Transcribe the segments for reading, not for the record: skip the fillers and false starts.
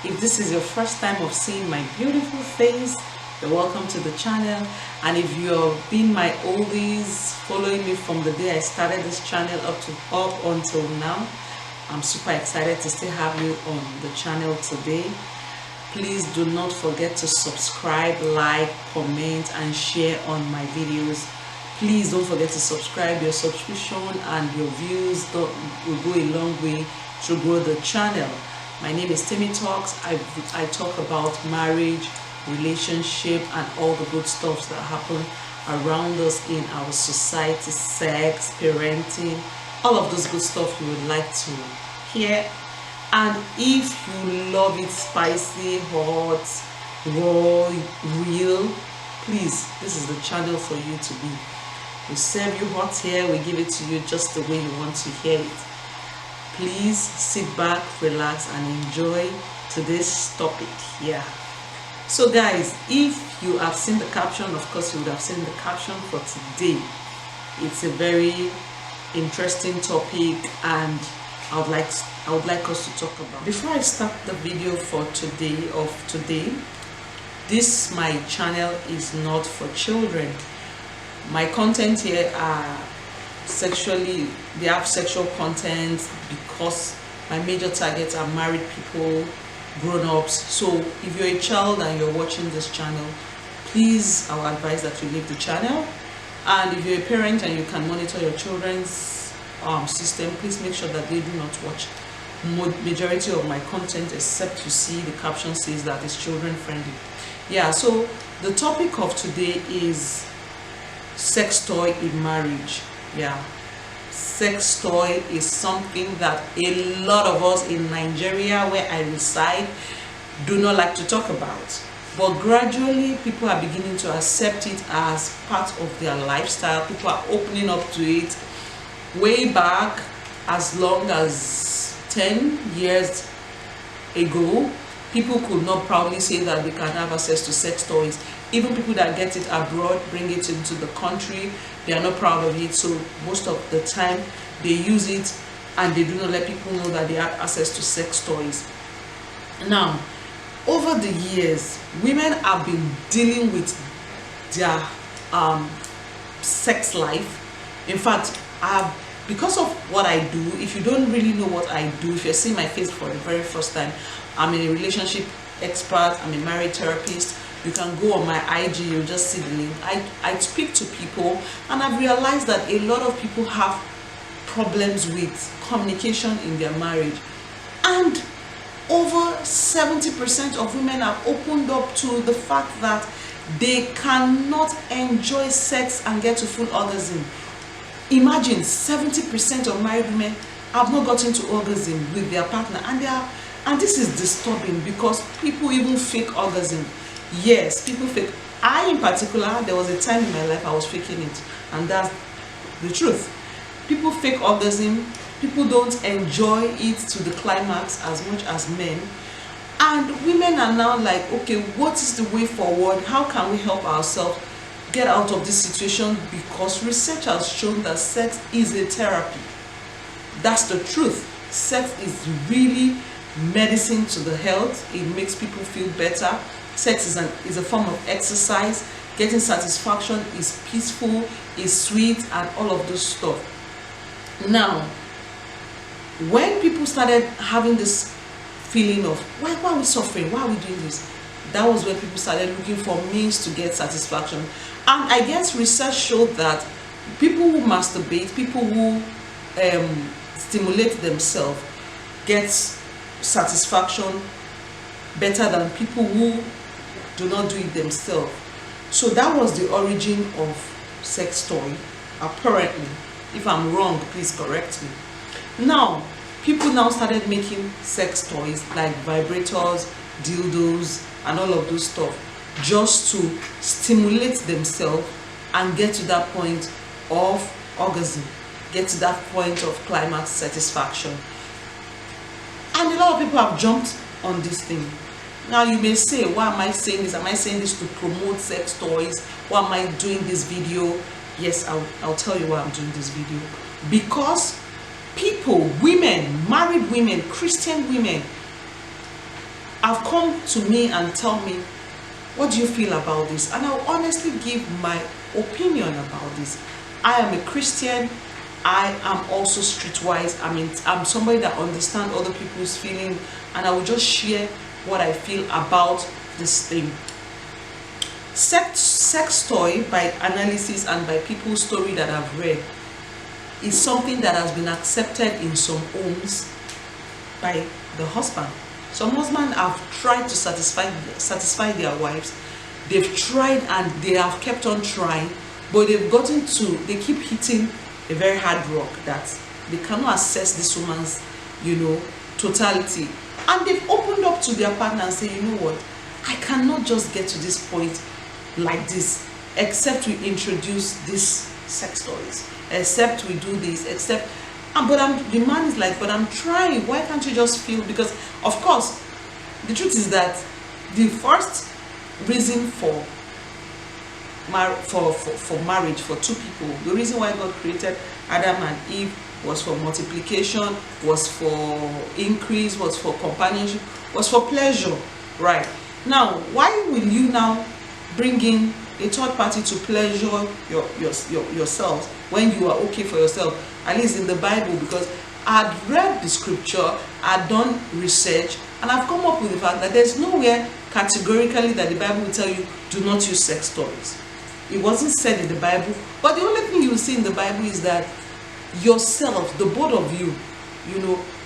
If this is your first time of seeing my beautiful face, you're welcome to the channel. And if you've been my oldies, following me from the day I started this channel up until now, I'm super excited to still have you on the channel today. Please do not forget to subscribe, like, comment, and share on my videos. Please don't forget to subscribe. Your subscription and your views will go a long way to grow the channel. My name is Temi Talks. I talk about marriage, relationship, and all the good stuff that happen around us in our society, sex, parenting, all of those good stuff you would like to hear. And if you love it spicy, hot, raw, real, please, this is the channel for you to be. We serve you hot here, we give it to you just the way you want to hear it. Please sit back, relax, and enjoy today's topic. Yeah. So guys, if you have seen the caption, of course you would have seen the caption for today. It's a very interesting topic, and I would like us to talk about. Before I start the video for today, this my channel is not for children. My content here are they have sexual content because my major targets are married people, grown-ups. So if you're a child and you're watching this channel, please, I will advise that you leave the channel. And if you're a parent and you can monitor your children's system, please make sure that they do not watch majority of my content, except you see the caption says that it's children friendly. Yeah, so the topic of today is sex toy in marriage. Yeah, sex toy is something that a lot of us in Nigeria, where I reside, do not like to talk about. But gradually people are beginning to accept it as part of their lifestyle. People are opening up to it. Way back, as long as 10 years ago, people could not proudly say that they can have access to sex toys. Even people that get it abroad, bring it into the country, they are not proud of it. So most of the time they use it and they do not let people know that they have access to sex toys. Now, over the years, women have been dealing with their sex life. In fact, because of what I do, if you don't really know what I do, if you're seeing my face for the very first time, I'm a relationship expert, I'm a marriage therapist. You can go on my IG, you'll just see the link. I speak to people, and I've realized that a lot of people have problems with communication in their marriage. And over 70% of women have opened up to the fact that they cannot enjoy sex and get to full orgasm. Imagine 70% of married women have not gotten to orgasm with their partner, and this is disturbing because people even fake orgasm. Yes, people fake. I in particular, there was a time in my life I was faking it, and that's the truth. People fake orgasm. People don't enjoy it to the climax as much as men. And women are now like, okay, what is the way forward? How can we help ourselves get out of this situation? Because research has shown that sex is a therapy. That's the truth. Sex is really medicine to the health. It makes people feel better. Sex is a form of exercise. Getting satisfaction is peaceful, is sweet, and all of those stuff. Now, when people started having this feeling of why are we suffering, why are we doing this, that was when people started looking for means to get satisfaction. And I guess research showed that people who masturbate, people who stimulate themselves, get satisfaction better than people who do not do it themselves. So that was the origin of sex toy, apparently. If I'm wrong, please correct me. Now, people now started making sex toys like vibrators, dildos, and all of those stuff, just to stimulate themselves and get to that point of orgasm, get to that point of climax satisfaction. And a lot of people have jumped on this thing. Now you may say, why am I saying this? Am I saying this to promote sex toys? Why am I doing this video? Yes, I'll tell you why I'm doing this video. Because people, women, married women, Christian women, have come to me and tell me, what do you feel about this? And I'll honestly give my opinion about this. I am a Christian. I am also streetwise. I mean, I'm somebody that understands other people's feelings, and I will just share what I feel about this thing. Sex toy, by analysis and by people's story that I've read, is something that has been accepted in some homes by the husband. Some husbands have tried to satisfy their wives. They've tried and they have kept on trying, but they've gotten to, they keep hitting a very hard rock that they cannot assess this woman's, totality. And they've opened up to their partner and say, you know what, I cannot just get to this point like this, except we introduce these sex toys, except we do this, except, the man is like, but I'm trying, why can't you just feel? Because of course, the truth is that the first reason for marriage for two people, the reason why God created Adam and Eve was for multiplication, was for increase, was for companionship, was for pleasure, right? Now, why will you now bring in a third party to pleasure yourself when you are okay for yourself? At least in the Bible, because I'd read the scripture, I'd done research, and I've come up with the fact that there's nowhere categorically that the Bible will tell you do not use sex toys. It wasn't said in the Bible, but the only thing you will see in the Bible is that yourself, the both of you,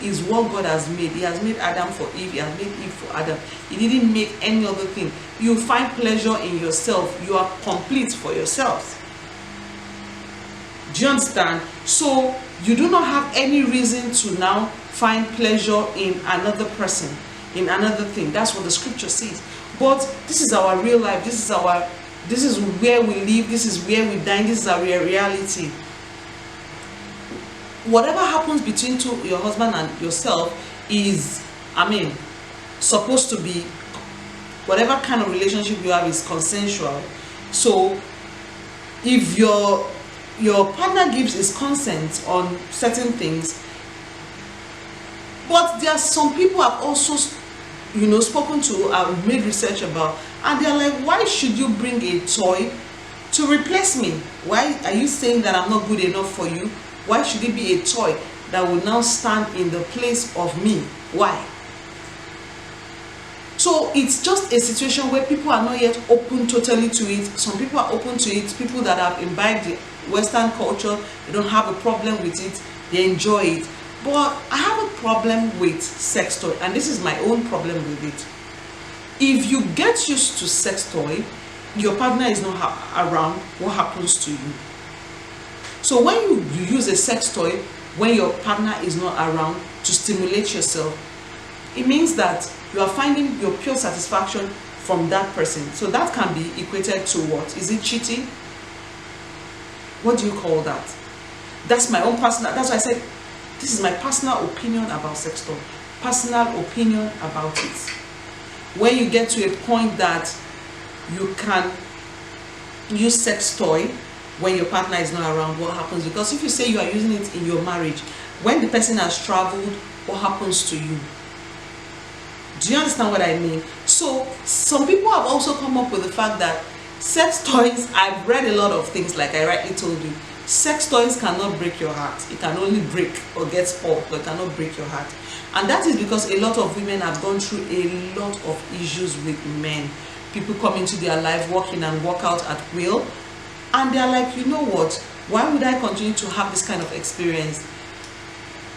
is what God has made. He has made Adam for Eve, He has made Eve for Adam. He didn't make any other thing. You find pleasure in yourself. You are complete for yourself. Do you understand? So you do not have any reason to now find pleasure in another person, in another thing. That's what the scripture says. But this is our real life. This is where we live. This is where we dine. This is our reality. Whatever happens between your husband and yourself is, supposed to be, whatever kind of relationship you have is consensual. So if your partner gives his consent on certain things, but there are some people I've also spoken to, I've made research about, and they're like, why should you bring a toy to replace me? Why are you saying that I'm not good enough for you? Why should it be a toy that will now stand in the place of me? Why? So it's just a situation where people are not yet open totally to it. Some people are open to it. People that have imbibed the Western culture, they don't have a problem with it. They enjoy it. But I have a problem with sex toy, and this is my own problem with it. If you get used to sex toy, your partner is not around, what happens to you? So when you use a sex toy when your partner is not around to stimulate yourself, it means that you are finding your pure satisfaction from that person. So that can be equated to what? Is it cheating? What do you call that? That's my own personal, that's why I said this is my personal opinion about sex toy. Personal opinion about it. When you get to a point that you can use sex toy when your partner is not around, what happens? Because if you say you are using it in your marriage, when the person has traveled, what happens to you? Do you understand what I mean? So some people have also come up with the fact that sex toys, I've read a lot of things, like I rightly told you, sex toys cannot break your heart. It can only break or get spoiled, but it cannot break your heart. And that is because a lot of women have gone through a lot of issues with men. People come into their life, walk in and walk out at will, and they're like, you know what, why would I continue to have this kind of experience?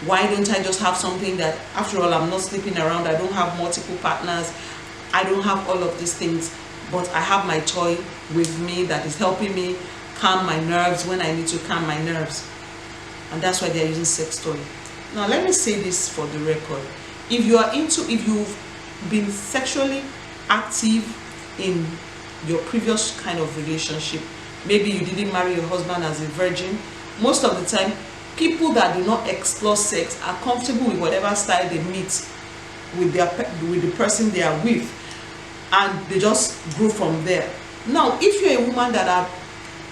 Why don't I just have something that, after all, I'm not sleeping around, I don't have multiple partners, I don't have all of these things, but I have my toy with me that is helping me calm my nerves when I need to calm my nerves. And that's why they're using sex toy. Now let me say this for the record. If you've been sexually active in your previous kind of relationship, maybe you didn't marry your husband as a virgin, most of the time people that do not explore sex are comfortable with whatever style they meet with the person they are with, and they just grow from there. Now if you're a woman that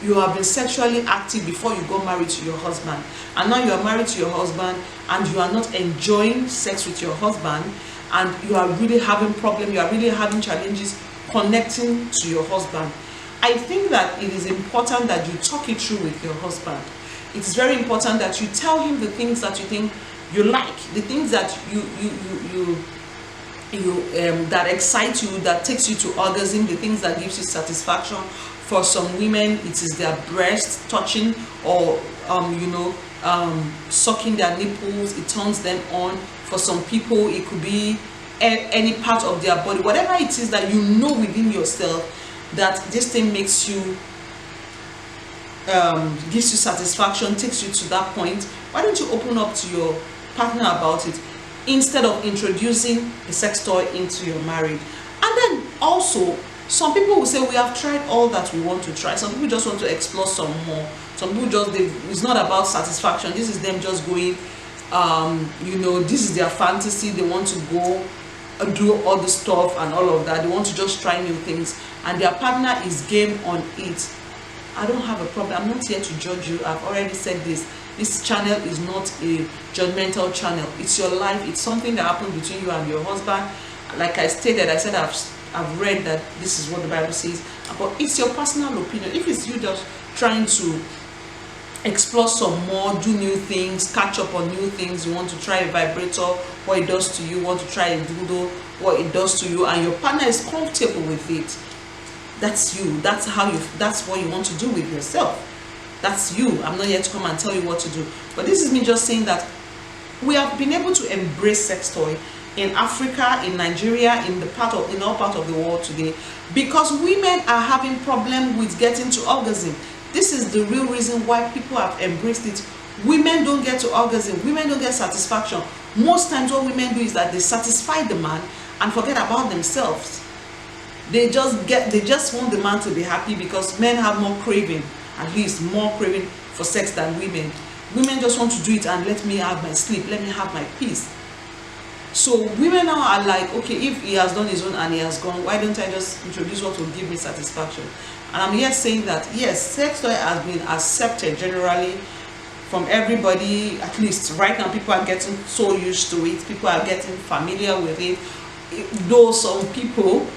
you have been sexually active before you got married to your husband, and now you are married to your husband and you are not enjoying sex with your husband, and you are really having problem, you are really having challenges connecting to your husband, I think that it is important that you talk it through with your husband. It's very important that you tell him the things that you think you like, the things that that excite you, that takes you to orgasm, the things that gives you satisfaction. For some women, it is their breast touching, or sucking their nipples. It turns them on. For some people, it could be any part of their body, whatever it is that you know within yourself that this thing makes you, gives you satisfaction, takes you to that point. Why don't you open up to your partner about it, instead of introducing a sex toy into your marriage? And then also, some people will say, we have tried all that we want to try. Some people just want to explore some more. Some people just, it's not about satisfaction. This is them just going, this is their fantasy. They want to go do all the stuff and all of that. They want to just try new things, and their partner is game on it. I don't have a problem. I'm not here to judge you. I've already said this. This channel is not a judgmental channel. It's your life. It's something that happened between you and your husband. Like I stated, I said I've read that this is what the Bible says, but it's your personal opinion. If it's you just trying to explore some more, do new things, catch up on new things, you want to try a vibrator, what it does to you, want to try a dildo, what it does to you, and your partner is comfortable with it, that's you. That's what you want to do with yourself. That's you. I'm not here to come and tell you what to do, but this is me just saying that we have been able to embrace sex toy in Africa, in Nigeria, in all parts of the world today, because women are having problem with getting to orgasm. This is the real reason why people have embraced it. Women don't get to orgasm. Women don't get satisfaction. Most times what women do is that they satisfy the man and forget about themselves. They just want the man to be happy, because men have more craving, at least more craving for sex than women. Women just want to do it and let me have my sleep, let me have my peace. So women now are like, okay, if he has done his own and he has gone, why don't I just introduce what will give me satisfaction? And I'm here saying that yes, sex toy has been accepted generally from everybody. At least right now, people are getting so used to it, people are getting familiar with it. Though some people,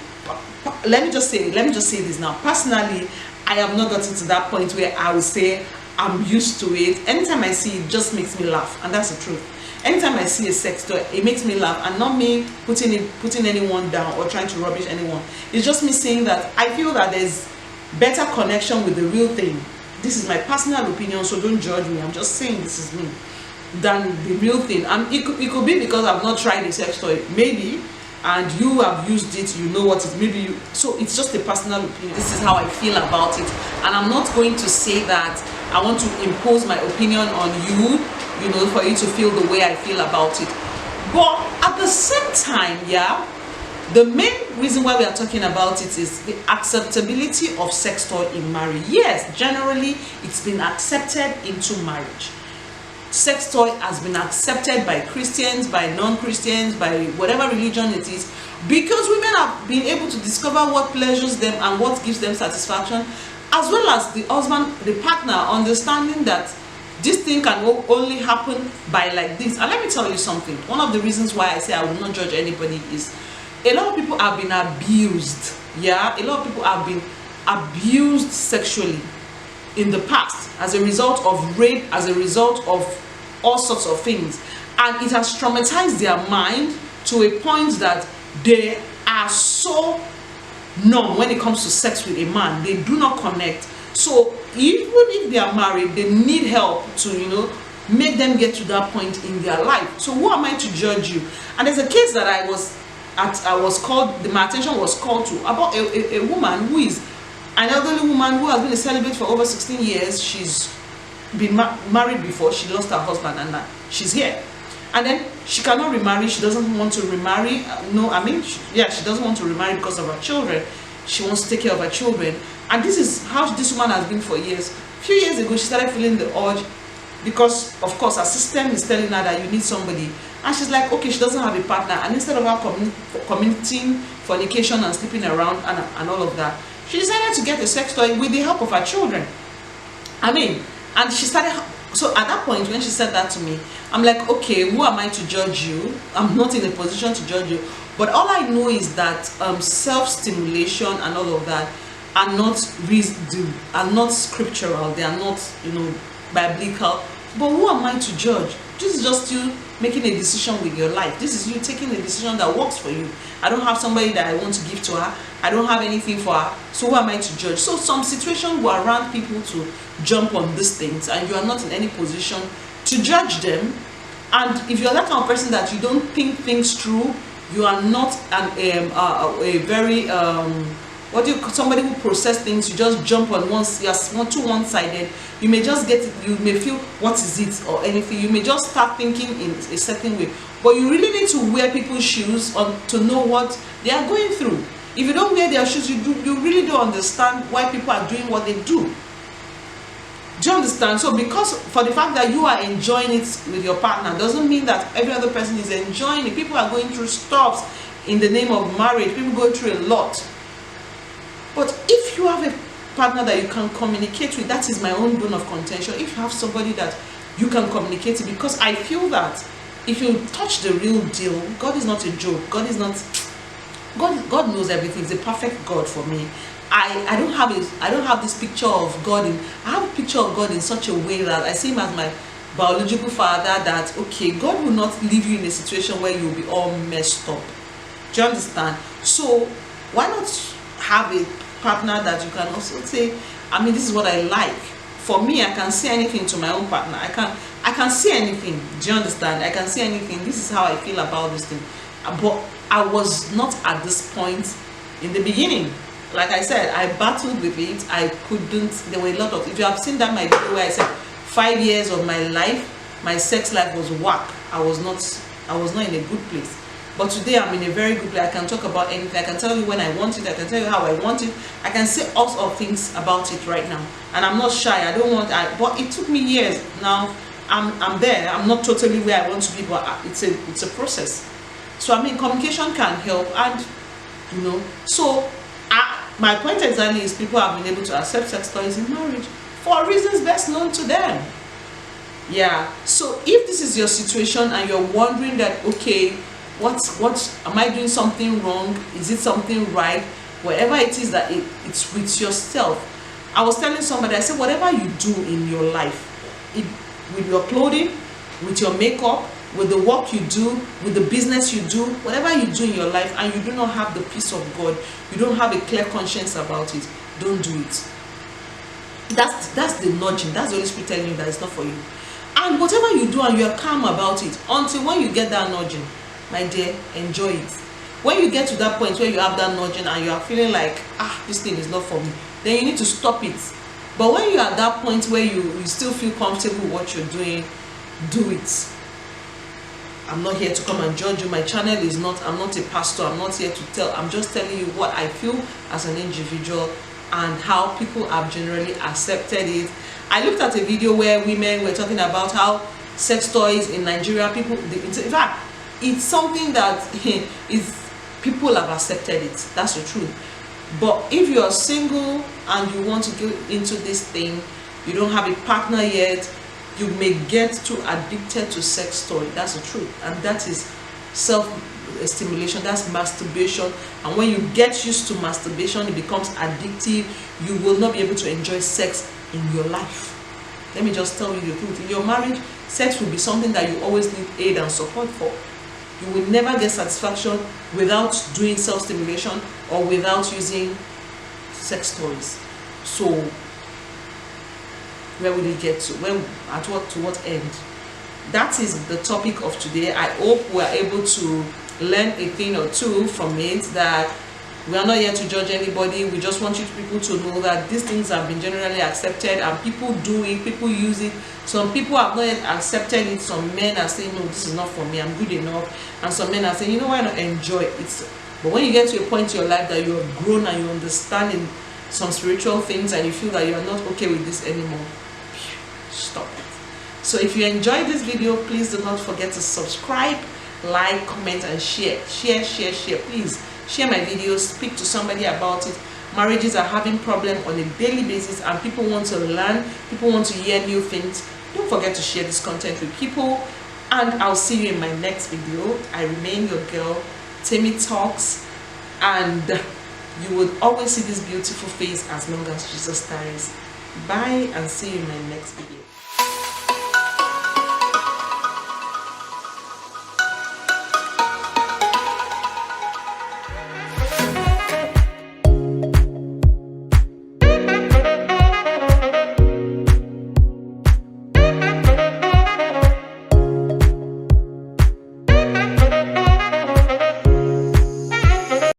let me just say this now, personally, I have not gotten to that point where I would say I'm used to it. Anytime I see it, just makes me laugh, and that's the truth. Anytime I see a sex toy, it makes me laugh, and not me putting anyone down or trying to rubbish anyone. It's just me saying that I feel that there's better connection with the real thing. This is my personal opinion, so don't judge me. I'm just saying this is me, than the real thing. And it could be because I've not tried a sex toy, maybe, and you have used it, you know what it maybe you, so it's just a personal opinion. This is how I feel about it, and I'm not going to say that I want to impose my opinion on you, for you to feel the way I feel about it. But at the same time, yeah, the main reason why we are talking about it is the acceptability of sex toy in marriage. Yes, generally it's been accepted into marriage. Sex toy has been accepted by Christians, by non-Christians, by whatever religion it is, because women have been able to discover what pleasures them and what gives them satisfaction, as well as the husband, the partner, understanding that this thing can only happen by like this. And let me tell you something. One of the reasons why I say I will not judge anybody is a lot of people have been abused. Yeah, a lot of people have been abused sexually in the past as a result of rape, as a result of all sorts of things, and it has traumatized their mind to a point that they are so numb when it comes to sex with a man. They do not connect. So even if they are married, they need help to make them get to that point in their life. So who am I to judge you? And there's a case that my attention was called to about a woman who is an elderly woman who has been a celibate for over 16 years. She's been married before. She lost her husband, and she's here. And then she cannot remarry. She doesn't want to remarry. She doesn't want to remarry because of her children. She wants to take care of her children. And this is how this woman has been for years. A few years ago, she started feeling the urge, because of course her system is telling her that you need somebody. And she's like, okay, she doesn't have a partner. And instead of her committing fornication and sleeping around and all of that, she decided to get a sex toy with the help of her children. And she started So at that point, when she said that to me, I'm like, okay, who am I to judge you? I'm not in a position to judge you. But all I know is that self-stimulation and all of that are not scriptural. They are not, biblical. But who am I to judge? This is just you making a decision with your life. This is you taking a decision that works for you. I don't have somebody that I want to give to her. I don't have anything for her. So who am I to judge? So some situations will around people to jump on these things, and you are not in any position to judge them. And if you're that kind of person that you don't think things through, you are not a very somebody who process things. You just jump on too one-sided. You may just you may feel, what is it or anything. You may just start thinking in a certain way, but you really need to wear people's shoes to know what they are going through. If you don't wear their shoes, you really don't understand why people are doing what they do. Do you understand? So because for the fact that you are enjoying it with your partner doesn't mean that every other person is enjoying it. People are going through stuff in the name of marriage. People go through a lot. But if you have a partner that you can communicate with, that is my own bone of contention. If you have somebody that you can communicate with, because I feel that if you touch the real deal, God is not a joke. God knows everything. He's a perfect God for me. I don't have this picture of God I have a picture of God in such a way that I see him as my biological father, that okay, God will not leave you in a situation where you'll be all messed up. Do you understand? So why not have a partner that you can also say, I mean, this is what I like. For me, I can say anything to my own partner. I can say anything. Do you understand? I can say anything. This is how I feel about this thing. But I was not at this point in the beginning. Like I said, I battled with it. I couldn't. There were a lot of, if you have seen that my video where I said 5 years of my life, my sex life was whack. I was not in a good place. But today I'm in a very good place. I can talk about anything. I can tell you when I want it. I can tell you how I want it. I can say all sorts of things about it right now. And I'm not shy. I don't want. But it took me years. Now I'm there. I'm not totally where I want to be, but it's a process. So I mean, communication can help, and so my point exactly is people have been able to accept sex toys in marriage for reasons best known to them. Yeah. So if this is your situation and you're wondering that, okay, what am I doing something wrong? Is it something right? Whatever it is, that it's with yourself. I was telling somebody, I said, whatever you do in your life, with your clothing, with your makeup, with the work you do, with the business you do, whatever you do in your life, and you do not have the peace of God, you don't have a clear conscience about it, don't do it. That's the nudging. That's the Holy Spirit telling you that it's not for you. And whatever you do and you're calm about it, until when you get that nudging, my dear, enjoy it. When you get to that point where you have that nudging and you are feeling like, this thing is not for me, then you need to stop it. But when you're at that point where you still feel comfortable with what you're doing, do it. I'm not here to come and judge you. My channel is not, I'm not a pastor. I'm not here to tell. I'm just telling you what I feel as an individual and how people have generally accepted it. I looked at a video where women were talking about how sex toys in Nigeria, in fact, it's something that people have accepted it. That's the truth. But if you are single and you want to go into this thing, you don't have a partner yet, you may get too addicted to sex toy. That's the truth. And that is self-stimulation. That's masturbation. And when you get used to masturbation, it becomes addictive. You will not be able to enjoy sex in your life. Let me just tell you the truth. In your marriage, sex will be something that you always need aid and support for. You will never get satisfaction without doing self-stimulation or without using sex toys. So where will it get to? To what end? That is the topic of today. I hope we are able to learn a thing or two from it, that we are not here to judge anybody. We just want people to know that these things have been generally accepted and people do it, people use it. Some people have not yet accepted it. Some men are saying, no, this is not for me, I'm good enough. And some men are saying, you know, why not enjoy it? But when you get to a point in your life that you have grown and you understand in some spiritual things and you feel that you are not okay with this anymore, stop it. So if you enjoyed this video, please do not forget to subscribe, like, comment, and share. Please share my videos, speak to somebody about it. Marriages are having problems on a daily basis and people want to learn, people want to hear new things. Don't forget to share this content with people, and I'll see you in my next video. I remain your girl, Temi Talks, and you would always see this beautiful face as long as Jesus tarries. Bye, and see you in my next video.